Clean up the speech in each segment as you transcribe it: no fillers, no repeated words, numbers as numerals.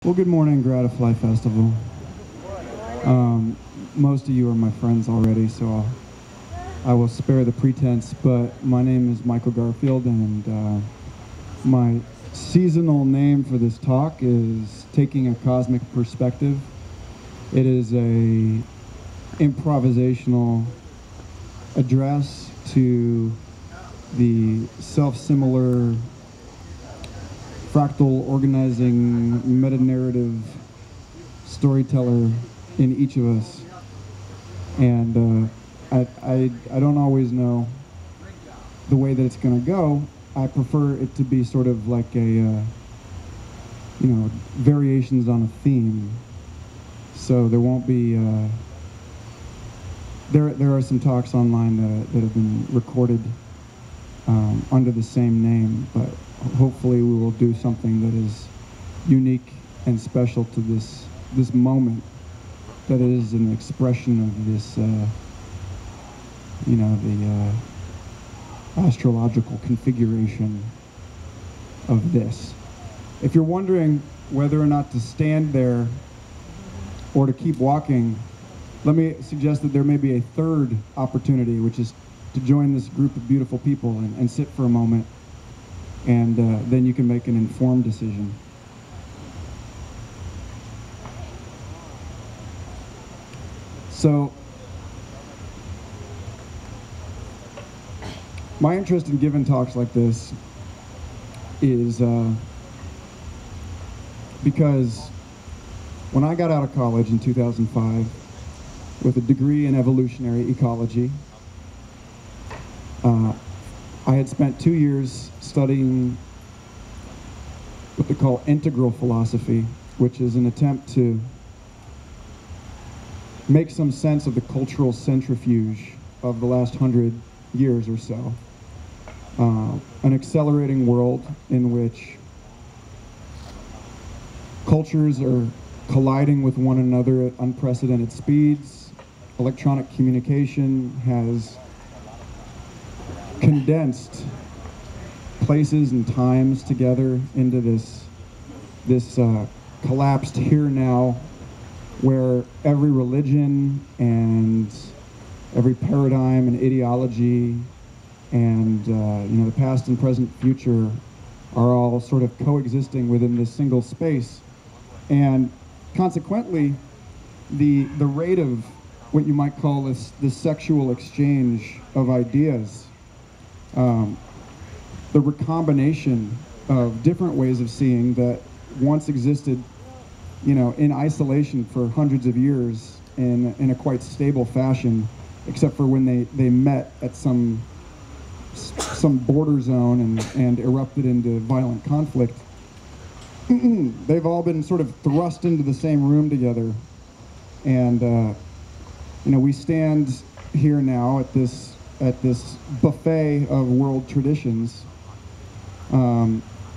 Well, good morning, Gratifly Festival. Most of you are my friends already, so I will spare the pretense, but my name is Michael Garfield, and my seasonal name for this talk is Taking a Cosmic Perspective. It is a improvisational address to the self-similar fractal organizing meta-narrative storyteller in each of us. And I don't always know the way that it's going to go. I prefer it to be sort of like a, variations on a theme. So there won't be, there are some talks online that have been recorded under the same name, but hopefully we will do something that is unique and special to this moment, that is an expression of this, the astrological configuration of this. If you're wondering whether or not to stand there or to keep walking, let me suggest that there may be a third opportunity, which is to join this group of beautiful people and sit for a moment, and then you can make an informed decision. So, my interest in giving talks like this is because when I got out of college in 2005 with a degree in evolutionary ecology, I had spent 2 years studying what they call integral philosophy, which is an attempt to make some sense of the cultural centrifuge of the last 100 years or so. An accelerating world in which cultures are colliding with one another at unprecedented speeds. Electronic communication has condensed places and times together into this collapsed here now, where every religion and every paradigm and ideology and the past and present future are all sort of coexisting within this single space, and consequently the rate of what you might call this sexual exchange of ideas, the recombination of different ways of seeing that once existed, in isolation for hundreds of years in a quite stable fashion, except for when they met at some border zone and erupted into violent conflict. They've all been sort of thrust into the same room together, and we stand here now at this buffet of world traditions,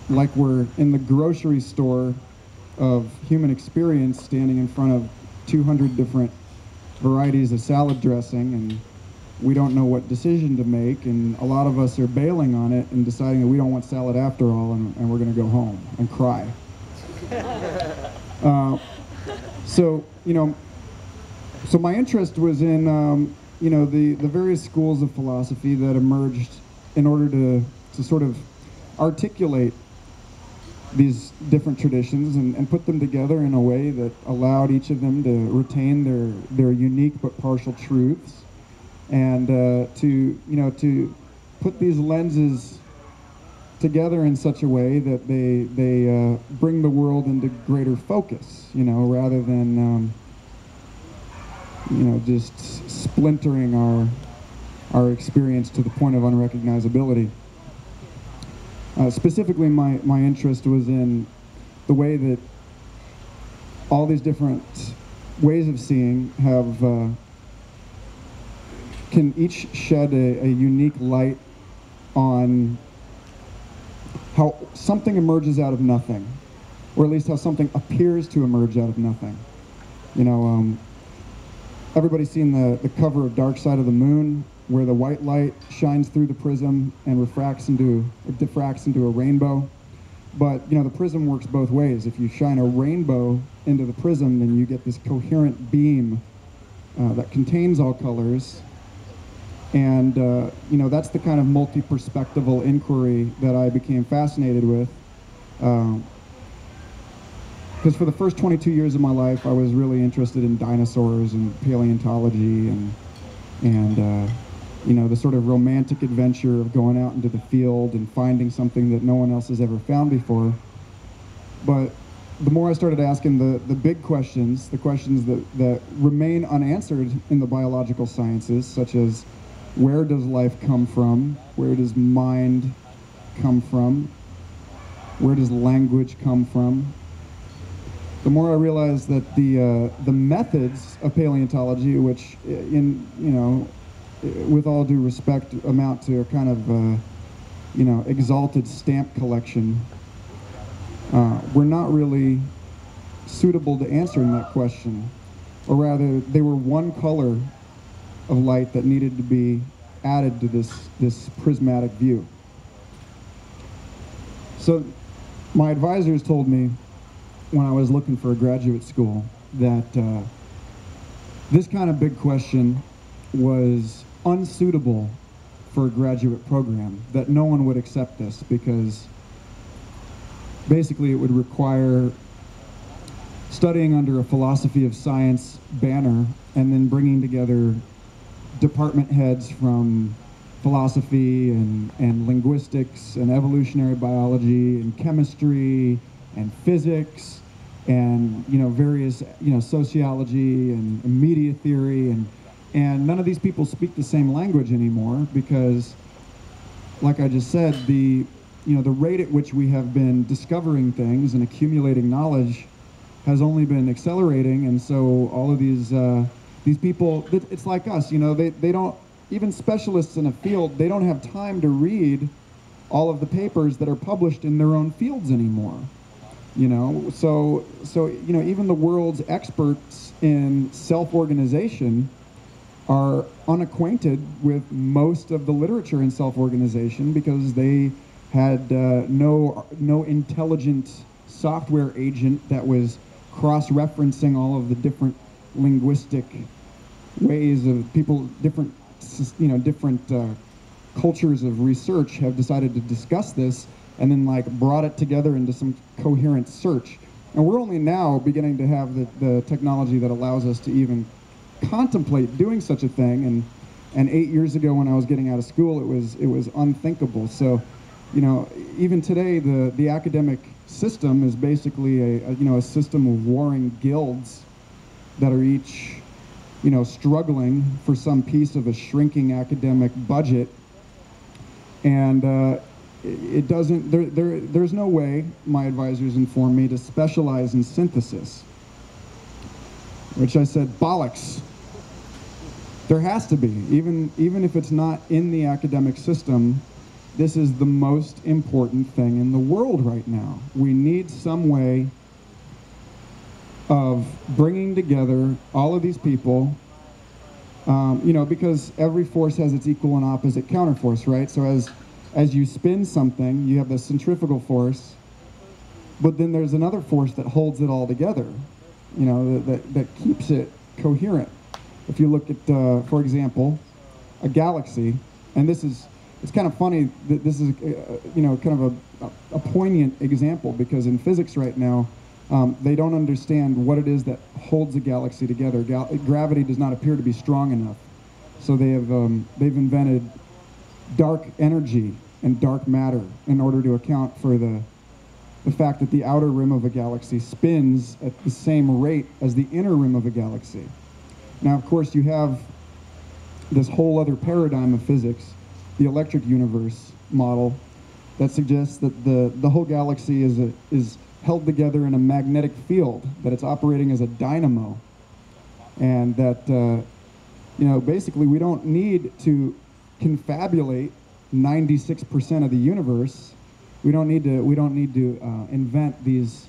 like we're in the grocery store of human experience, standing in front of 200 different varieties of salad dressing, and we don't know what decision to make, and a lot of us are bailing on it and deciding that we don't want salad after all, and we're going to go home and cry. So my interest was in the various schools of philosophy that emerged in order to sort of articulate these different traditions and put them together in a way that allowed each of them to retain their unique but partial truths, and to put these lenses together in such a way that they bring the world into greater focus, rather than just splintering our experience to the point of unrecognizability. Specifically, my interest was in the way that all these different ways of seeing can each shed a unique light on how something emerges out of nothing, or at least how something appears to emerge out of nothing. Everybody's seen the cover of Dark Side of the Moon, where the white light shines through the prism and diffracts into a rainbow. But, the prism works both ways. If you shine a rainbow into the prism, then you get this coherent beam that contains all colors. And, that's the kind of multi-perspectival inquiry that I became fascinated with. Because for the first 22 years of my life, I was really interested in dinosaurs and paleontology and the sort of romantic adventure of going out into the field and finding something that no one else has ever found before. But the more I started asking the big questions, the questions that remain unanswered in the biological sciences, such as where does life come from? Where does mind come from? Where does language come from? The more I realized that the methods of paleontology, which with all due respect, amount to a kind of exalted stamp collection, were not really suitable to answering that question, or rather, they were one color of light that needed to be added to this prismatic view. So, my advisors told me when I was looking for a graduate school that this kind of big question was unsuitable for a graduate program, that no one would accept this because basically it would require studying under a philosophy of science banner and then bringing together department heads from philosophy and linguistics and evolutionary biology and chemistry and physics and various sociology and media theory, and none of these people speak the same language anymore because, like I just said, the rate at which we have been discovering things and accumulating knowledge has only been accelerating, and so all of these people, it's like us, they don't, even specialists in a field, they don't have time to read all of the papers that are published in their own fields anymore. So even the world's experts in self-organization are unacquainted with most of the literature in self-organization because they had no intelligent software agent that was cross-referencing all of the different linguistic ways of people, different cultures of research have decided to discuss this and then brought it together into some coherent search. And we're only now beginning to have the technology that allows us to even contemplate doing such a thing. And 8 years ago when I was getting out of school, it was unthinkable. So, even today, the academic system is basically a system of warring guilds that are each, struggling for some piece of a shrinking academic budget. And it doesn't, there's no way, my advisors informed me, to specialize in synthesis. Which I said, bollocks. There has to be, even if it's not in the academic system, this is the most important thing in the world right now. We need some way of bringing together all of these people, because every force has its equal and opposite counterforce, right? So as you spin something, you have the centrifugal force, but then there's another force that holds it all together, that keeps it coherent. If you look at, for example, a galaxy, and it's kind of funny that this is, kind of a poignant example, because in physics right now, they don't understand what it is that holds a galaxy together. Gravity does not appear to be strong enough. So they've invented dark energy and dark matter in order to account for the fact that the outer rim of a galaxy spins at the same rate as the inner rim of a galaxy. Now, of course, you have this whole other paradigm of physics, the electric universe model, that suggests that the whole galaxy is held together in a magnetic field, that it's operating as a dynamo, and that basically we don't need to confabulate 96% of the universe. We don't need to invent these,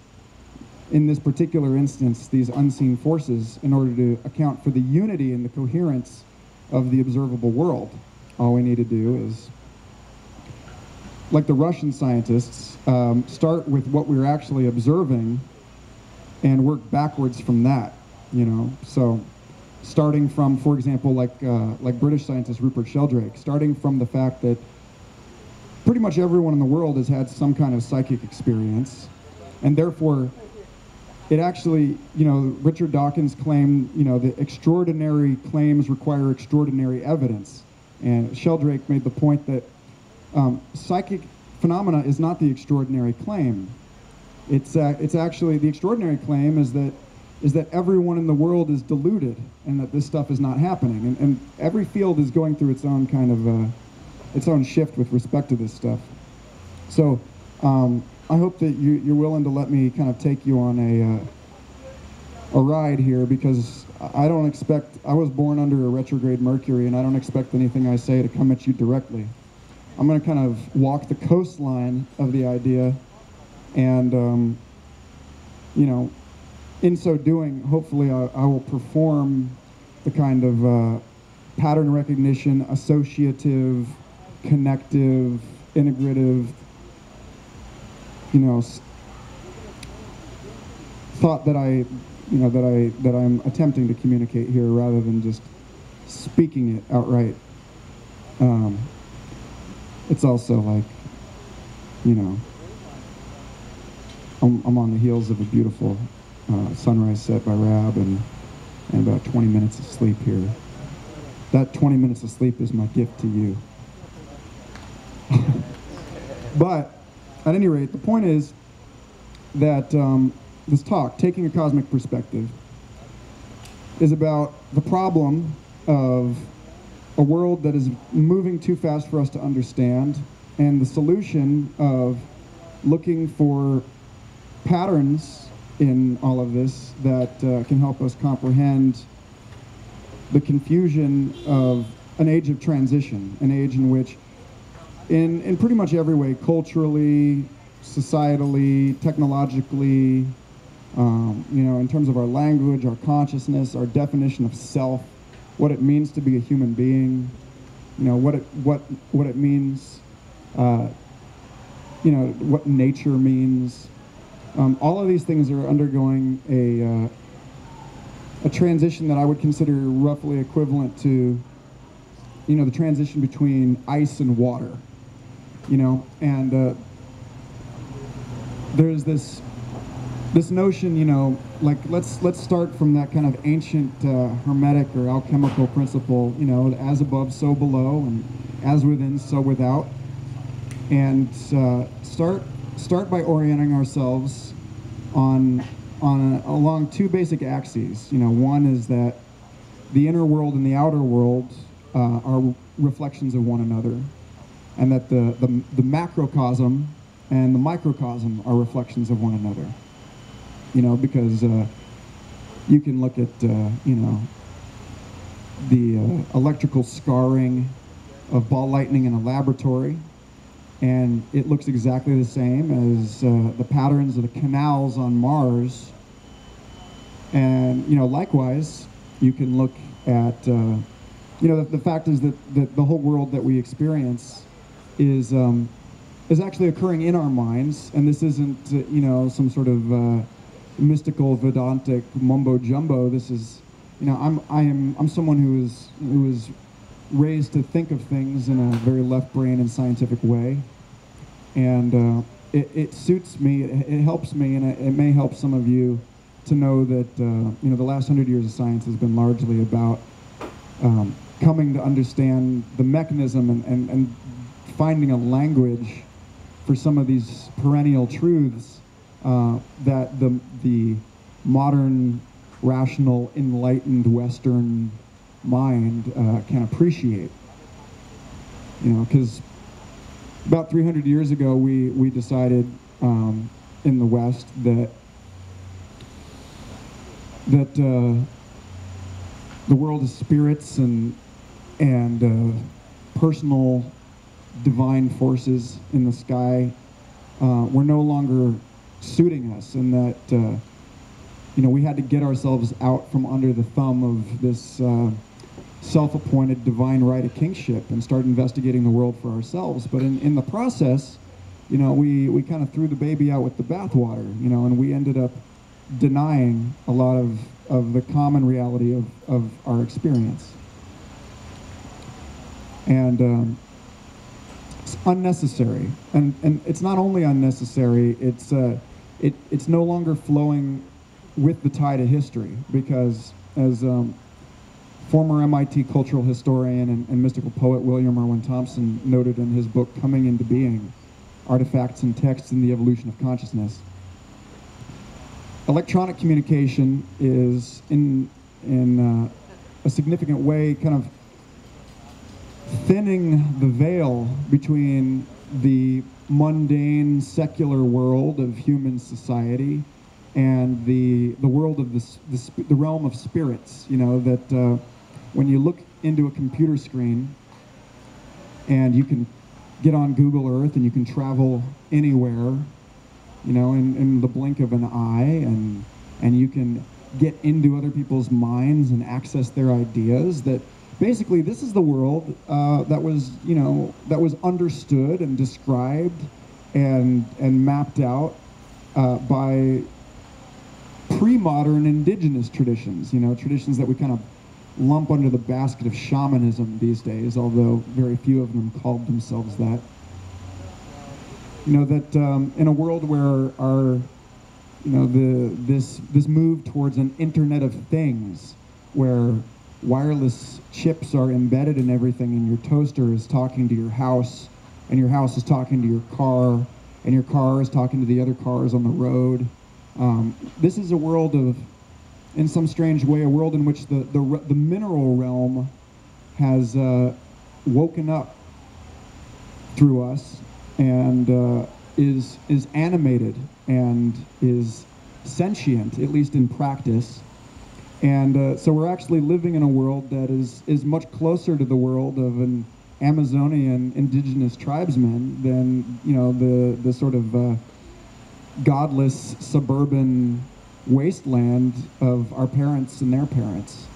in this particular instance, these unseen forces in order to account for the unity and the coherence of the observable world. All we need to do is, like the Russian scientists, start with what we're actually observing and work backwards from that, you know. So starting from, for example, like British scientist Rupert Sheldrake, starting from the fact that pretty much everyone in the world has had some kind of psychic experience, and therefore it actually, you know, Richard Dawkins claimed, you know, that extraordinary claims require extraordinary evidence. And Sheldrake made the point that psychic phenomena is not the extraordinary claim. It's actually, the extraordinary claim is that everyone in the world is deluded and that this stuff is not happening. And every field is going through its own kind of, its own shift with respect to this stuff. So I hope that you're willing to let me kind of take you on a ride here, because I don't expect, I was born under a retrograde Mercury, and I don't expect anything I say to come at you directly. I'm going to kind of walk the coastline of the idea, and, you know, in so doing, hopefully I will perform the kind of pattern recognition, associative, connective, integrative, you know, thought that I'm attempting to communicate here, rather than just speaking it outright. It's also like, you know, I'm on the heels of a beautiful sunrise set by Rab, and about 20 minutes of sleep here. That 20 minutes of sleep is my gift to you. But at any rate, the point is that this talk, Taking a Cosmic Perspective, is about the problem of a world that is moving too fast for us to understand, and the solution of looking for patterns in all of this that can help us comprehend the confusion of an age of transition, an age in which, in pretty much every way, culturally, societally, technologically, you know, in terms of our language, our consciousness, our definition of self, what it means to be a human being, you know, what it means, you know, what nature means. All of these things are undergoing a transition that I would consider roughly equivalent to, you know, the transition between ice and water, you know, and there's this notion, you know, like let's start from that kind of ancient hermetic or alchemical principle, you know, as above, so below, and as within, so without, and start by orienting ourselves along two basic axes. You know, one is that the inner world and the outer world are reflections of one another, and that the macrocosm and the microcosm are reflections of one another. You know, because you can look at, you know, the electrical scarring of ball lightning in a laboratory, and it looks exactly the same as the patterns of the canals on Mars. And, you know, likewise, you can look at, you know, the fact is that the whole world that we experience is actually occurring in our minds, and this isn't, you know, some sort of mystical Vedantic mumbo jumbo. This is, you know, I'm someone who is raised to think of things in a very left brain and scientific way, and it suits me. It helps me, and it may help some of you to know that you know, the last 100 years of science has been largely about coming to understand the mechanism and finding a language for some of these perennial truths that the modern, rational, enlightened Western mind can appreciate. You know, because about 300 years ago, we decided in the West that the world is spirits and personal divine forces in the sky were no longer suiting us, and that you know, we had to get ourselves out from under the thumb of this self-appointed divine right of kingship and start investigating the world for ourselves. But in the process, we kind of threw the baby out with the bathwater, and we ended up denying a lot of the common reality of our experience. And it's unnecessary. And it's not only unnecessary, it's no longer flowing with the tide of history, because as former MIT cultural historian and mystical poet William Irwin Thompson noted in his book Coming into Being, Artifacts and Texts in the Evolution of Consciousness, electronic communication is in a significant way kind of thinning the veil between the mundane secular world of human society and the world of the realm of spirits. That when you look into a computer screen and you can get on Google Earth and you can travel anywhere, in the blink of an eye, and you can get into other people's minds and access their ideas, that basically this is the world that was understood and described and mapped out by pre-modern indigenous traditions, traditions that we kind of lump under the basket of shamanism these days, although very few of them called themselves that. That in a world where this move towards an Internet of Things, where wireless chips are embedded in everything, and your toaster is talking to your house, and your house is talking to your car, and your car is talking to the other cars on the road. This is a world of, in some strange way, a world in which the mineral realm has woken up through us and is animated and is sentient, at least in practice. And so we're actually living in a world that is much closer to the world of an Amazonian indigenous tribesman than the sort of godless suburban wasteland of our parents and their parents.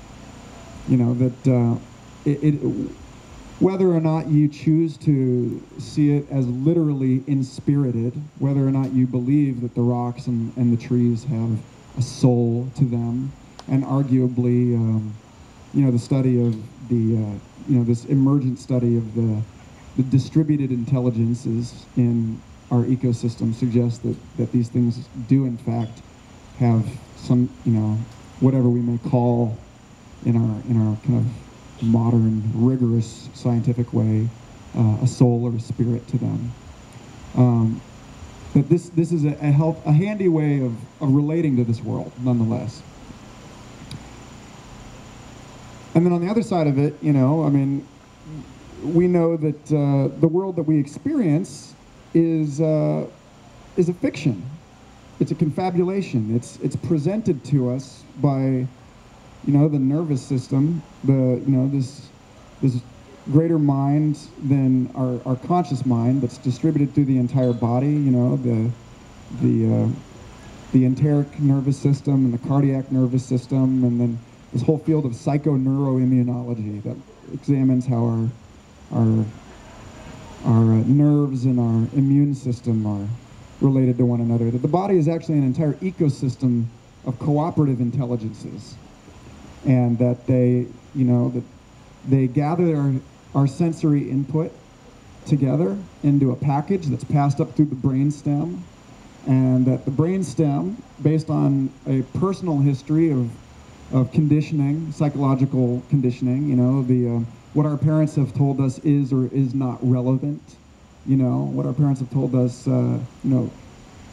Whether or not you choose to see it as literally inspirited, whether or not you believe that the rocks and the trees have a soul to them, and arguably, the study of this emergent study of the distributed intelligences in our ecosystem suggests that these things do in fact have some, whatever we may call in our kind of modern, rigorous, scientific way, a soul or a spirit to them. But this is a handy way of relating to this world, nonetheless. And then on the other side of it, we know that the world that we experience is a fiction. It's a confabulation. It's presented to us by, the nervous system, this greater mind than our conscious mind that's distributed through the entire body. The enteric nervous system and the cardiac nervous system, and then this whole field of psychoneuroimmunology that examines how our nerves and our immune system are related to one another. That the body is actually an entire ecosystem of cooperative intelligences, and that they gather our sensory input together into a package that's passed up through the brainstem, and that the brainstem, based on a personal history of conditioning, psychological conditioning, what our parents have told us is or is not relevant, what our parents have told us,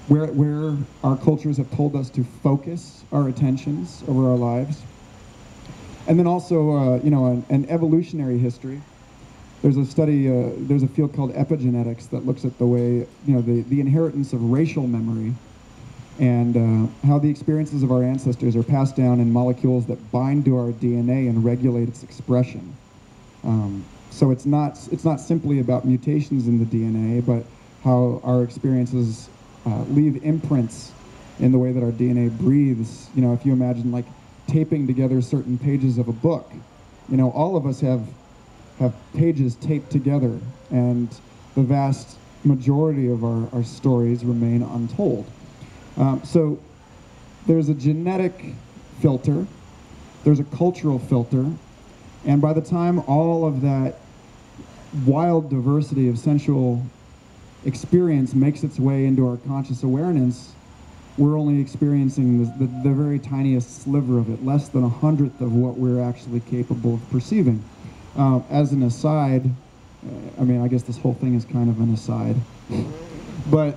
where our cultures have told us to focus our attentions over our lives. And then also, an evolutionary history. There's a study, there's a field called epigenetics that looks at the way, the inheritance of racial memory, and how the experiences of our ancestors are passed down in molecules that bind to our DNA and regulate its expression. So it's not simply about mutations in the DNA, but how our experiences leave imprints in the way that our DNA breathes. If you imagine like taping together certain pages of a book, all of us have pages taped together, and the vast majority of our stories remain untold. So there's a genetic filter, there's a cultural filter, and by the time all of that wild diversity of sensual experience makes its way into our conscious awareness, we're only experiencing the very tiniest sliver of it, less than 1/100th of what we're actually capable of perceiving. As an aside, I mean, I guess this whole thing is kind of an aside, but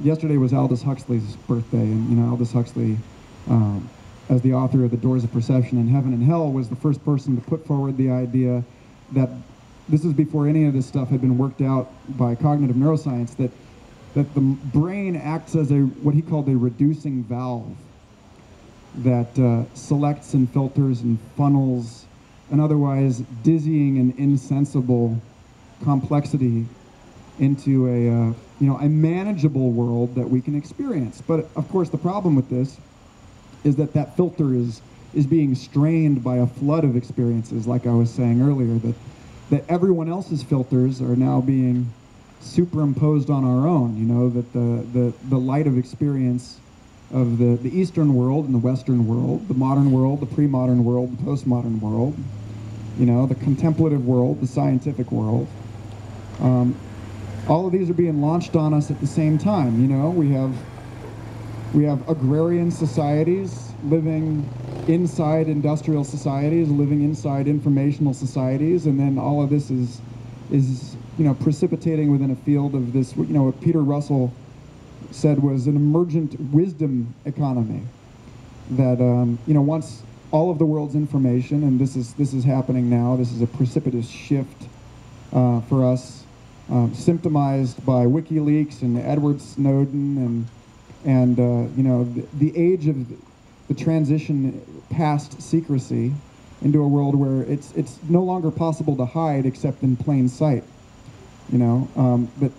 yesterday was Aldous Huxley's birthday, and you know, Aldous Huxley, as the author of The Doors of Perception and Heaven and Hell, was the first person to put forward the idea that, this is before any of this stuff had been worked out by cognitive neuroscience, that the brain acts as what he called a reducing valve that selects and filters and funnels an otherwise dizzying and insensible complexity into a manageable world that we can experience. But of course, the problem with this is that filter is being strained by a flood of experiences, like I was saying earlier, that everyone else's filters are now being superimposed on our own. You know, that the light of experience of the Eastern world and the Western world, the modern world, the pre-modern world, the postmodern world, you know, the contemplative world, the scientific world, all of these are being launched on us at the same time. You know, we have agrarian societies living inside industrial societies, living inside informational societies, and then all of this is you know, precipitating within a field of this, you know, what Peter Russell said was an emergent wisdom economy. That you know, once all of the world's information, and this is happening now, this is a precipitous shift for us, symptomized by WikiLeaks and Edward Snowden and you know, the age of the transition past secrecy into a world where it's no longer possible to hide except in plain sight. You know, but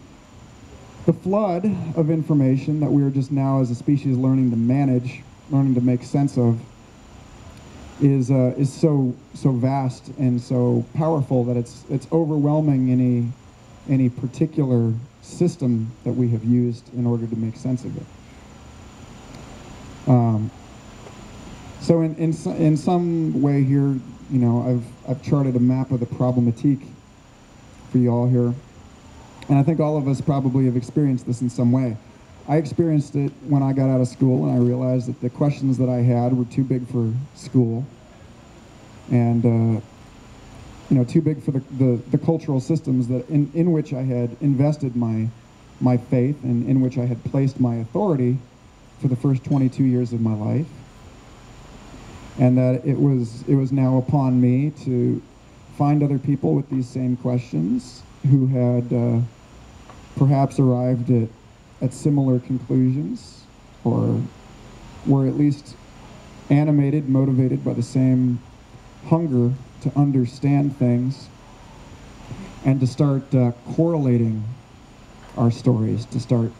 the flood of information that we are just now as a species learning to manage, learning to make sense of, is so vast and so powerful that it's overwhelming any particular system that we have used in order to make sense of it. So in some way here, you know, I've charted a map of the problematique for you all here, and I think all of us probably have experienced this in some way. I experienced it when I got out of school, and I realized that the questions that I had were too big for school, and you know, too big for the cultural systems that in which I had invested my faith and in which I had placed my authority for the first 22 years of my life. And that it was now upon me to find other people with these same questions who had perhaps arrived at similar conclusions, or were at least animated, motivated by the same hunger to understand things, and to start correlating our stories, to start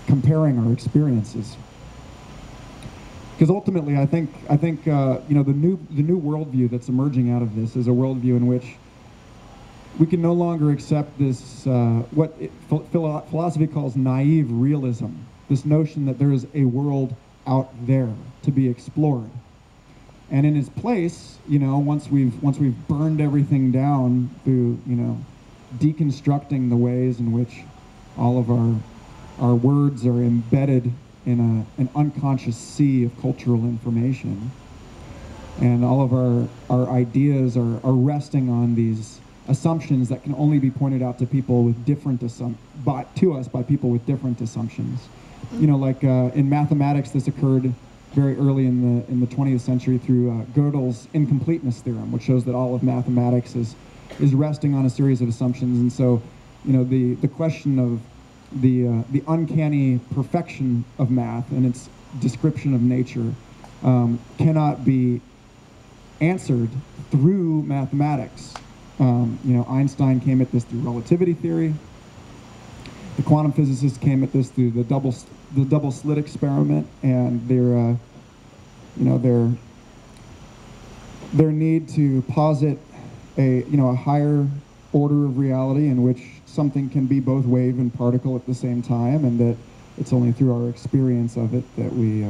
comparing our experiences. Because ultimately, I think you know, the new worldview that's emerging out of this is a worldview in which we can no longer accept this what philosophy calls naive realism. This notion that there is a world out there to be explored, and in its place, you know, once we've burned everything down through, you know, deconstructing the ways in which all of our words are embedded in an unconscious sea of cultural information, and all of our ideas are resting on these assumptions that can only be pointed out to people with different by people with different assumptions. You know, like in mathematics, this occurred very early in the 20th century through Gödel's incompleteness theorem, which shows that all of mathematics is resting on a series of assumptions. And so, you know, the question of the uncanny perfection of math and its description of nature cannot be answered through mathematics. You know, Einstein came at this through relativity theory. The quantum physicists came at this through the double slit experiment and their need to posit a higher order of reality in which something can be both wave and particle at the same time, and that it's only through our experience of it that we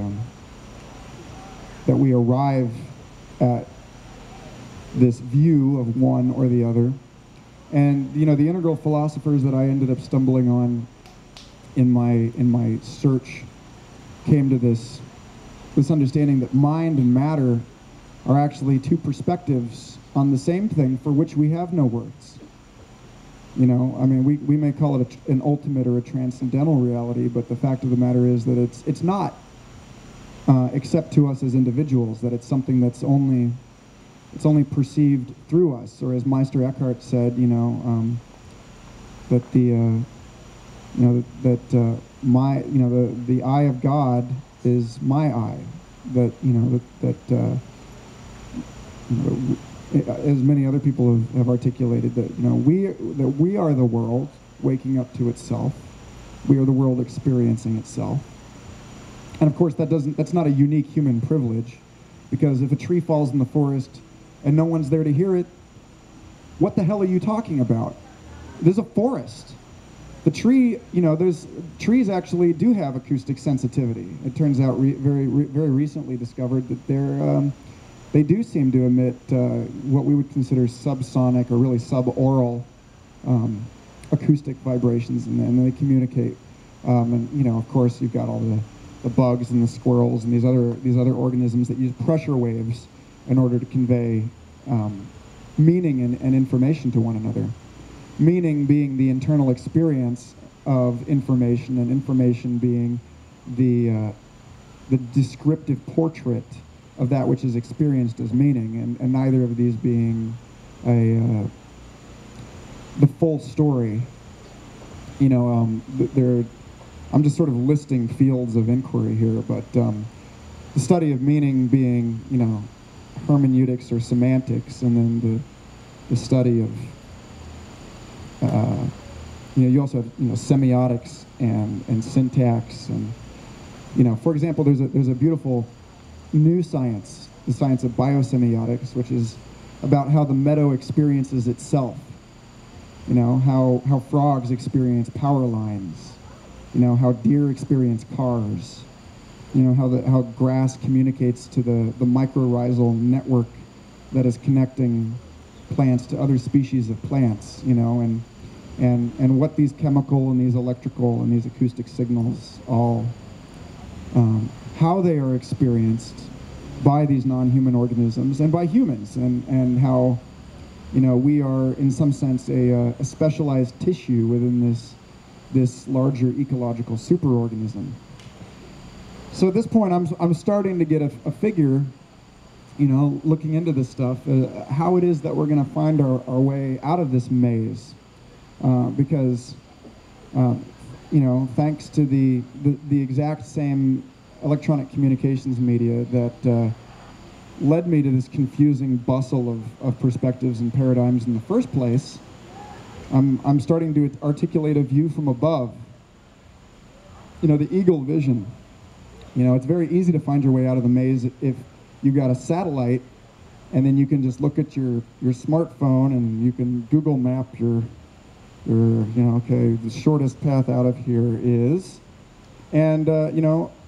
arrive at this view of one or the other. And the integral philosophers that I ended up stumbling on in my search came to this understanding that mind and matter are actually two perspectives on the same thing for which we have no words. I mean, we may call it an ultimate or a transcendental reality, but the fact of the matter is that it's not, except to us as individuals, that it's something that's only perceived through us, or as Meister Eckhart said, that the eye of God is my eye. That as many other people have articulated, that we are the world waking up to itself. We are the world experiencing itself. And of course, that's not a unique human privilege, because if a tree falls in the forest and no one's there to hear it, what the hell are you talking about? There's a forest. The tree, trees actually do have acoustic sensitivity. It turns out very recently discovered that they do seem to emit what we would consider subsonic or really subaural acoustic vibrations, and they communicate. And of course, you've got all the bugs and the squirrels and these other organisms that use pressure waves in order to convey meaning and information to one another. Meaning being the internal experience of information, and information being the descriptive portrait of that which is experienced as meaning, and neither of these being the full story. I'm just sort of listing fields of inquiry here, but the study of meaning being, hermeneutics or semantics, and then the study of you also have semiotics and syntax, and for example, there's a beautiful new science, the science of biosemiotics, which is about how the meadow experiences itself. How frogs experience power lines, how deer experience cars, how grass communicates to the mycorrhizal network that is connecting plants to other species of plants, and what these chemical and these electrical and these acoustic signals all, how they are experienced by these non-human organisms and by humans, and how, we are in some sense a specialized tissue within this larger ecological superorganism. So at this point, I'm starting to get a figure, looking into this stuff, how it is that we're going to find our way out of this maze, because thanks to the exact same electronic communications media that led me to this confusing bustle of perspectives and paradigms in the first place, I'm starting to articulate a view from above. The eagle vision. It's very easy to find your way out of the maze if you've got a satellite, and then you can just look at your smartphone and you can Google map your okay, the shortest path out of here is, and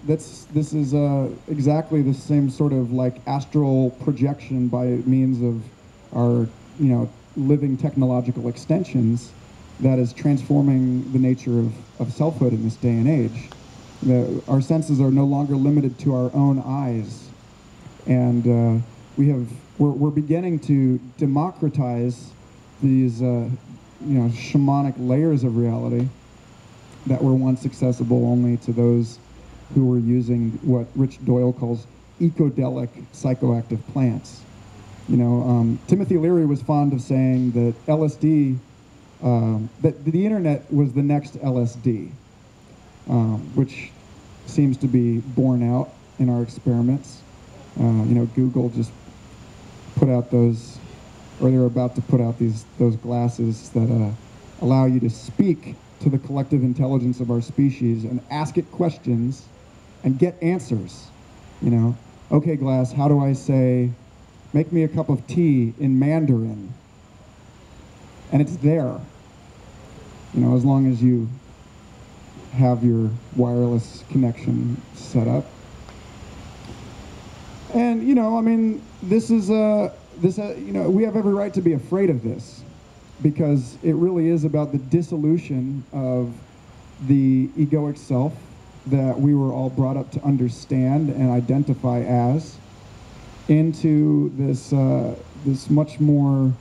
this is exactly the same sort of like astral projection by means of our living technological extensions that is transforming the nature of selfhood in this day and age. Our senses are no longer limited to our own eyes, and we're beginning to democratize these shamanic layers of reality that were once accessible only to those who were using what Rich Doyle calls ecodelic psychoactive plants. Timothy Leary was fond of saying that LSD, that the internet was the next LSD, which seems to be borne out in our experiments. Google just put out those, or they're about to put out those glasses that allow you to speak to the collective intelligence of our species and ask it questions and get answers. Okay, glass, how do I say, make me a cup of tea in Mandarin? And it's there, you know, as long as you have your wireless connection set up. And, you know, I mean, this is you know, we have every right to be afraid of this, because it really is about the dissolution of the egoic self that we were all brought up to understand and identify as, into this this much more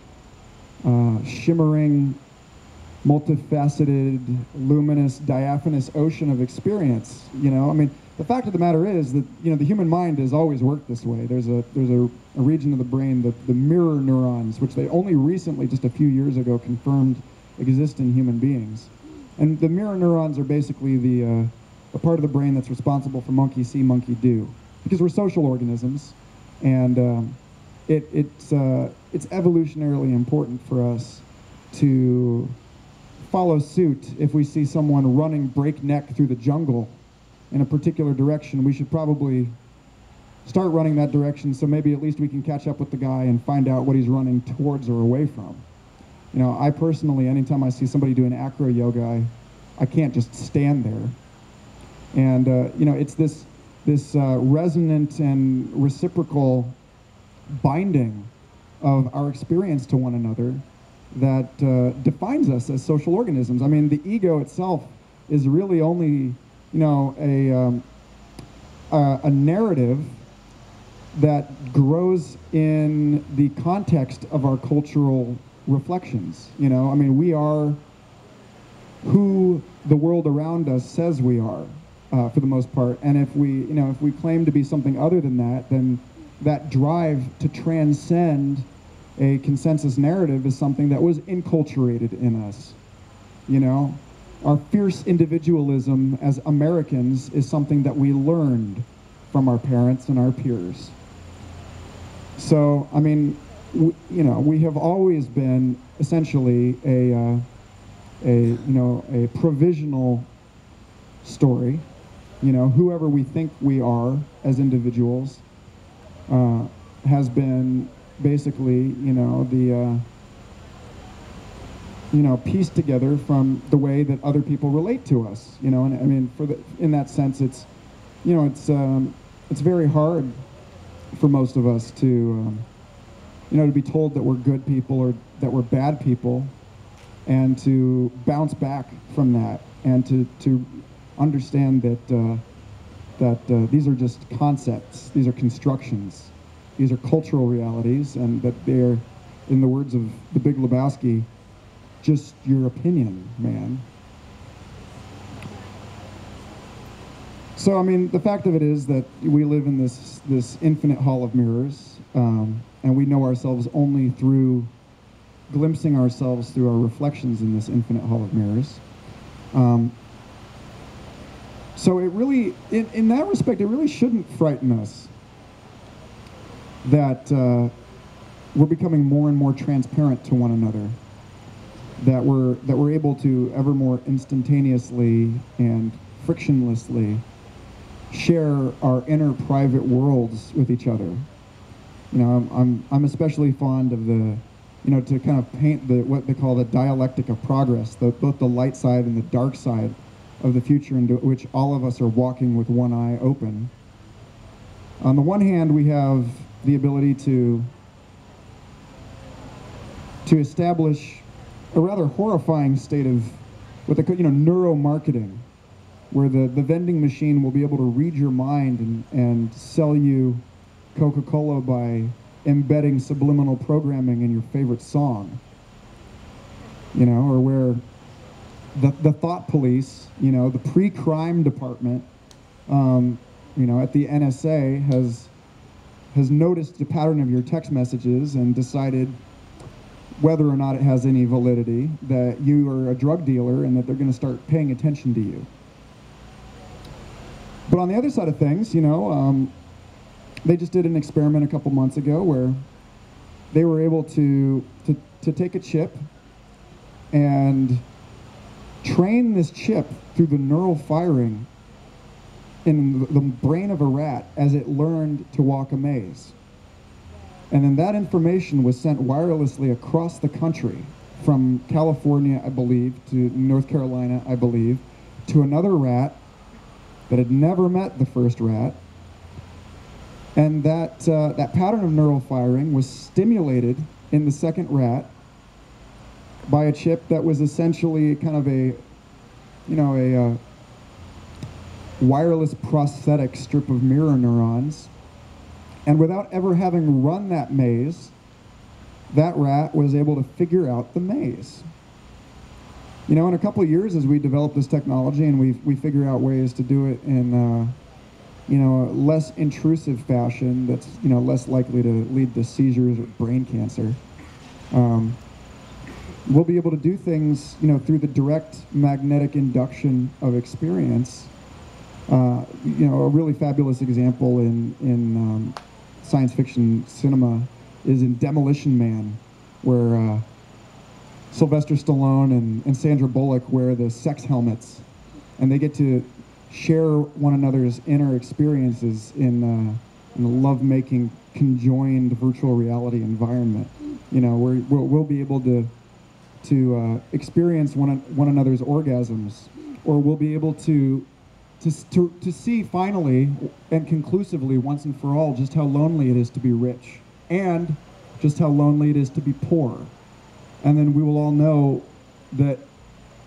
shimmering, multifaceted, luminous, diaphanous ocean of experience. You know, I mean, the fact of the matter is that, you know, the human mind has always worked this way. There's a region of the brain, the mirror neurons, which they only recently, just a few years ago, confirmed exist in human beings. And the mirror neurons are basically the part of the brain that's responsible for monkey see, monkey do, because we're social organisms, and it's evolutionarily important for us to follow suit. If we see someone running breakneck through the jungle in a particular direction, we should probably start running that direction, so maybe at least we can catch up with the guy and find out what he's running towards or away from. You know, I personally, anytime I see somebody doing acro yoga, I can't just stand there. And you know, it's this resonant and reciprocal binding of our experience to one another that defines us as social organisms. I mean, the ego itself is really only, you know, a narrative that grows in the context of our cultural reflections. You know, I mean, we are who the world around us says we are, for the most part. And if we, you know, if we claim to be something other than that, then that drive to transcend a consensus narrative is something that was enculturated in us. You know, our fierce individualism as Americans is something that we learned from our parents and our peers. So, I mean, you know, we have always been essentially a provisional story. You know, whoever we think we are as individuals has been basically, you know, pieced together from the way that other people relate to us. You know, and I mean, in that sense, it's, you know, it's very hard for most of us to, you know, to be told that we're good people or that we're bad people, and to bounce back from that, and to understand that these are just concepts, these are constructions, these are cultural realities, and that they're, in the words of the Big Lebowski, just your opinion, man. So, I mean, the fact of it is that we live in this infinite hall of mirrors, and we know ourselves only through glimpsing ourselves through our reflections in this infinite hall of mirrors. So it really, in that respect, it really shouldn't frighten us that we're becoming more and more transparent to one another, that we're able to ever more instantaneously and frictionlessly share our inner private worlds with each other. You know, I'm especially fond of the, you know, to kind of paint what they call the dialectic of progress, both the light side and the dark side of the future, into which all of us are walking with one eye open. On the one hand, we have the ability to establish a rather horrifying state of what they call, you know, neuromarketing, where the vending machine will be able to read your mind and sell you Coca-Cola by embedding subliminal programming in your favorite song. You know, or where the thought police, you know, the pre-crime department, you know, at the NSA has noticed the pattern of your text messages and decided whether or not it has any validity, that you are a drug dealer, and that they're going to start paying attention to you. But on the other side of things, you know, they just did an experiment a couple months ago where they were able to take a chip and train this chip through the neural firing in the brain of a rat as it learned to walk a maze. And then that information was sent wirelessly across the country from California, I believe, to North Carolina, I believe, to another rat that had never met the first rat. And that pattern of neural firing was stimulated in the second rat by a chip that was essentially kind of a wireless prosthetic strip of mirror neurons. And without ever having run that maze, that rat was able to figure out the maze. In a couple of years, as we develop this technology and we figure out ways to do it in a less intrusive fashion that's less likely to lead to seizures or brain cancer, we'll be able to do things through the direct magnetic induction of experience. A really fabulous example in science fiction cinema is in Demolition Man, where Sylvester Stallone and Sandra Bullock wear the sex helmets, and they get to share one another's inner experiences in a love-making, conjoined virtual reality environment. Where we'll be able to experience one another's orgasms, or we'll be able to see finally and conclusively once and for all just how lonely it is to be rich, and just how lonely it is to be poor. And then we will all know that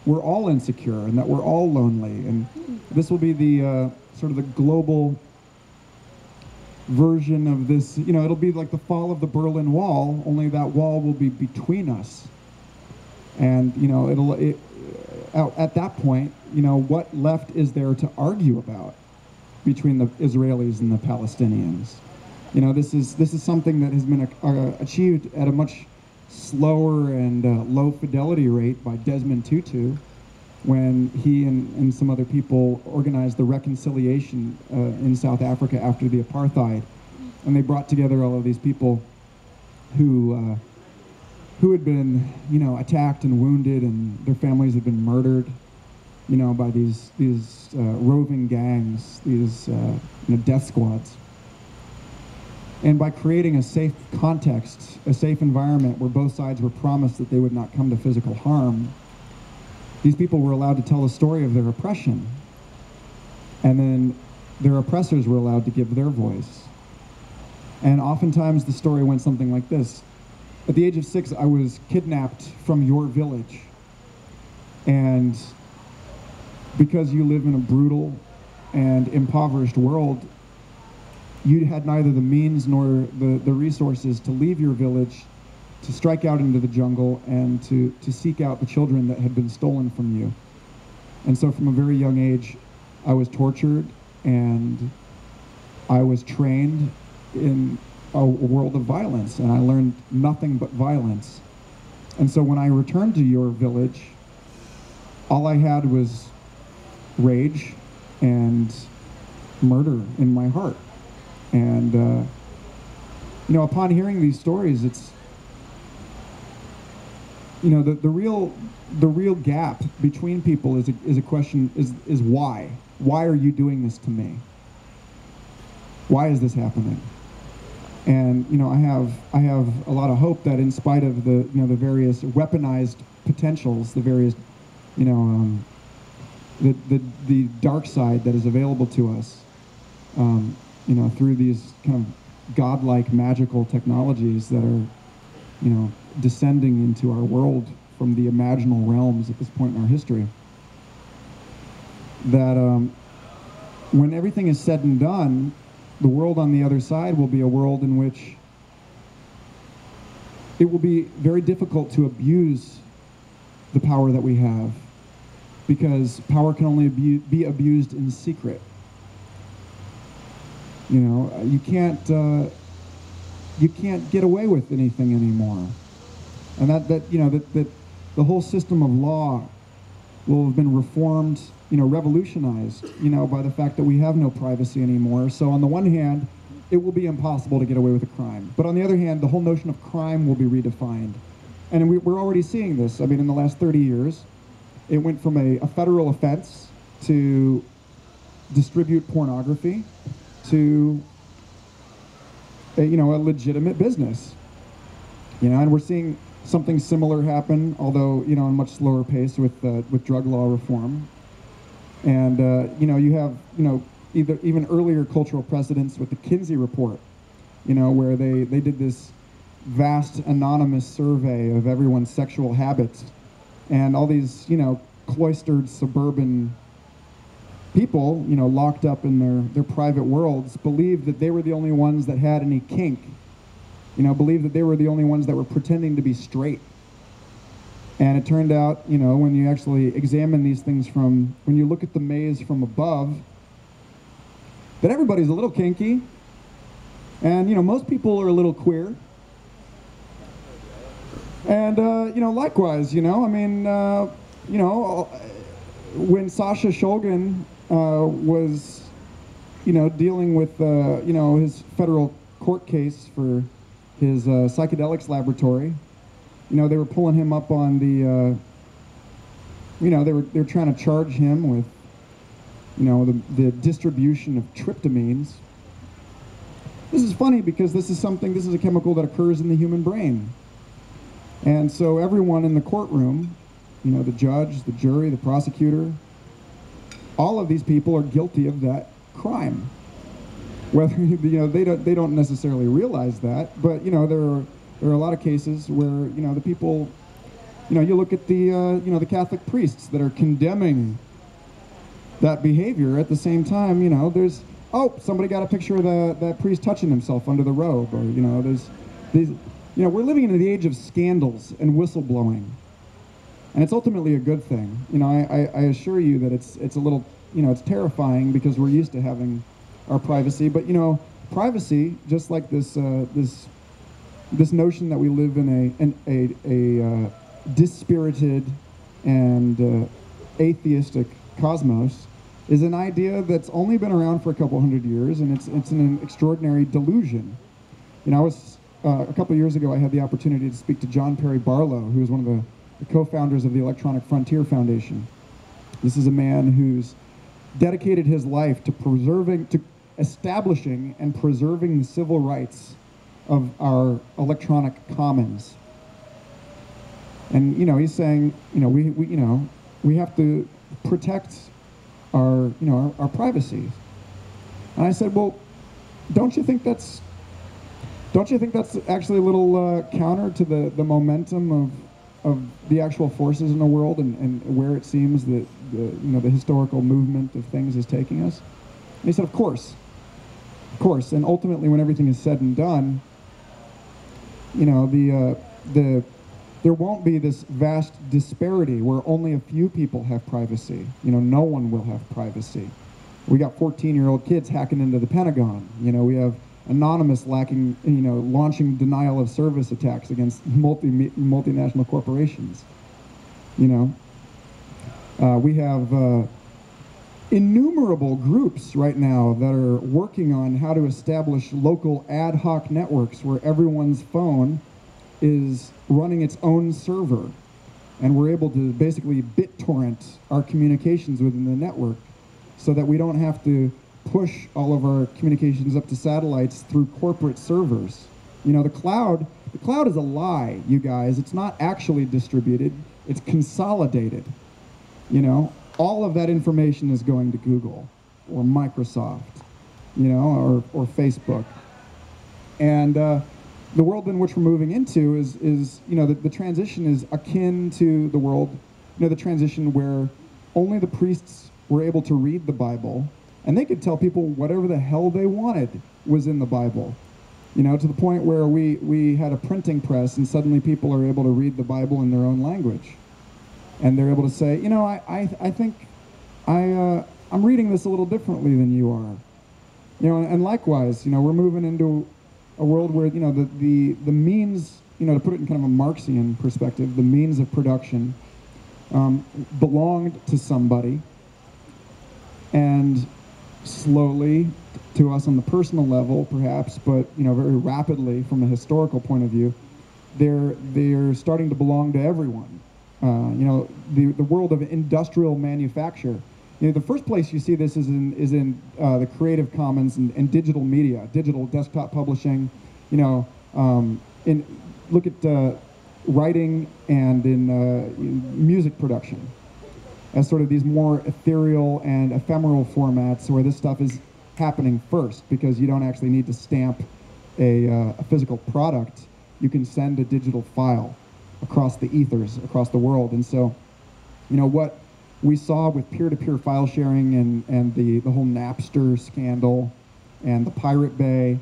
we're all insecure and that we're all lonely. And this will be the sort of the global version of this. It'll be like the fall of the Berlin Wall, only that wall will be between us. And at that point, what left is there to argue about between the Israelis and the Palestinians? This is something that has been achieved at a much slower and low fidelity rate by Desmond Tutu, when he and some other people organized the reconciliation in South Africa after the apartheid, and they brought together all of these people who had been attacked and wounded, and their families had been murdered by these roving gangs, these death squads. And by creating a safe context, a safe environment where both sides were promised that they would not come to physical harm, these people were allowed to tell the story of their oppression. And then their oppressors were allowed to give their voice. And oftentimes the story went something like this. At the age of 6, I was kidnapped from your village. And because you live in a brutal and impoverished world, you had neither the means nor the resources to leave your village, to strike out into the jungle, and to seek out the children that had been stolen from you. And so from a very young age, I was tortured, and I was trained in a world of violence, and I learned nothing but violence. And so when I returned to your village, all I had was rage and murder in my heart. And upon hearing these stories, it's the real gap between people is a question is why? Why are you doing this to me? Why is this happening? And I have a lot of hope that in spite of the the various weaponized potentials, the various the dark side that is available to us, through these kind of godlike magical technologies that are descending into our world from the imaginal realms at this point in our history, that when everything is said and done, the world on the other side will be a world in which it will be very difficult to abuse the power that we have, because power can only be abused in secret. You can't get away with anything anymore, and that the whole system of law will have been reformed, revolutionized, by the fact that we have no privacy anymore. So on the one hand, it will be impossible to get away with a crime, but on the other hand, the whole notion of crime will be redefined, and we're already seeing this. I mean, in the last 30 years, it went from a federal offense to distribute pornography to a legitimate business, and we're seeing something similar happen, although, you know, on a much slower pace with drug law reform. And, you know, you have, you know, even earlier cultural precedents with the Kinsey report, you know, where they did this vast anonymous survey of everyone's sexual habits, and all these, you know, cloistered suburban people, you know, locked up in their private worlds, believed that they were the only ones that had any kink, you know, believed that they were the only ones that were pretending to be straight. And it turned out, you know, when you actually examine these things when you look at the maze from above, that everybody's a little kinky, and, you know, most people are a little queer. And, you know, likewise, you know, I mean, you know, when Sasha Shulgin was, you know, dealing with, you know, his federal court case for his psychedelics laboratory, you know, they were pulling him up on the, you know, they were trying to charge him with, you know, the distribution of tryptamines. This is funny because this is a chemical that occurs in the human brain. And so everyone in the courtroom, you know, the judge, the jury, the prosecutor, all of these people are guilty of that crime. Whether, you know, they don't necessarily realize that, but, you know, there are a lot of cases where, you know, the people, you know, you look at the, you know, the Catholic priests that are condemning that behavior. At the same time, you know, there's, oh, somebody got a picture of that priest touching himself under the robe, or, you know, there's these, you know, we're living in the age of scandals and whistleblowing, and it's ultimately a good thing. You know, I assure you that it's a little, you know, it's terrifying because we're used to having our privacy, but, you know, privacy, just like this this notion that we live in a dispirited and atheistic cosmos, is an idea that's only been around for a couple hundred years, and it's an extraordinary delusion. You know, I was a couple years ago, I had the opportunity to speak to John Perry Barlow, who is one of the co-founders of the Electronic Frontier Foundation. This is a man who's dedicated his life to establishing and preserving the civil rights of our electronic commons. And, you know, he's saying, you know, we have to protect our, you know, our privacy. And I said, well, don't you think that's actually a little counter to the momentum of the actual forces in the world, and where it seems that you know, the historical movement of things is taking us? And he said, of course. And ultimately, when everything is said and done, you know, there won't be this vast disparity where only a few people have privacy. You know, no one will have privacy. We got 14-year-old kids hacking into the Pentagon. You know, we have Anonymous launching denial of service attacks against multinational corporations. You know, we have innumerable groups right now that are working on how to establish local ad hoc networks where everyone's phone is running its own server, and we're able to basically BitTorrent our communications within the network, so that we don't have to push all of our communications up to satellites through corporate servers. You know, the cloud is a lie, you guys. It's not actually distributed, it's consolidated. You know, all of that information is going to Google or Microsoft, you know, or Facebook. And the world in which we're moving into is you know, the transition is akin to the world, you know, the transition where only the priests were able to read the Bible, and they could tell people whatever the hell they wanted was in the Bible. You know, to the point where we had a printing press, and suddenly people are able to read the Bible in their own language. And they're able to say, you know, I think I'm reading this a little differently than you are. You know, and likewise, you know, we're moving into a world where, you know, the means, you know, to put it in kind of a Marxian perspective, the means of production belonged to somebody, and slowly, to us on the personal level perhaps, but, you know, very rapidly from a historical point of view, they're starting to belong to everyone. You know, the world of industrial manufacture. You know, the first place you see this is in the Creative Commons and digital media, digital desktop publishing. You know, look at writing and in music production, as sort of these more ethereal and ephemeral formats where this stuff is happening first, because you don't actually need to stamp a physical product. You can send a digital file across the ethers, across the world. And so, you know, what we saw with peer-to-peer file sharing and the whole Napster scandal and the Pirate Bay,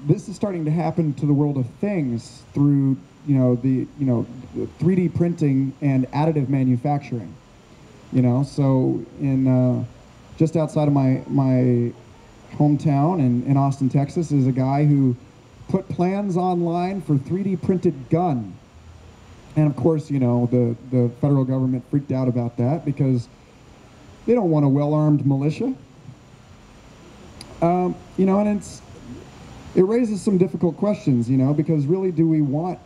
this is starting to happen to the world of things through, the 3D printing and additive manufacturing. So in just outside of my hometown in Austin, Texas, is a guy who put plans online for 3D printed gun. And of course, the federal government freaked out about that because they don't want a well-armed militia. And it raises some difficult questions, because really, do we want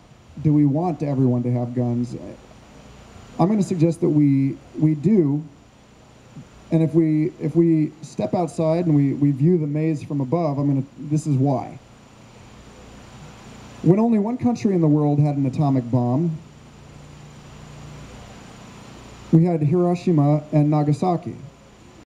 everyone to have guns? I'm going to suggest that we do. And if we step outside and we view the maze from above, this is why. When only one country in the world had an atomic bomb, we had Hiroshima and Nagasaki.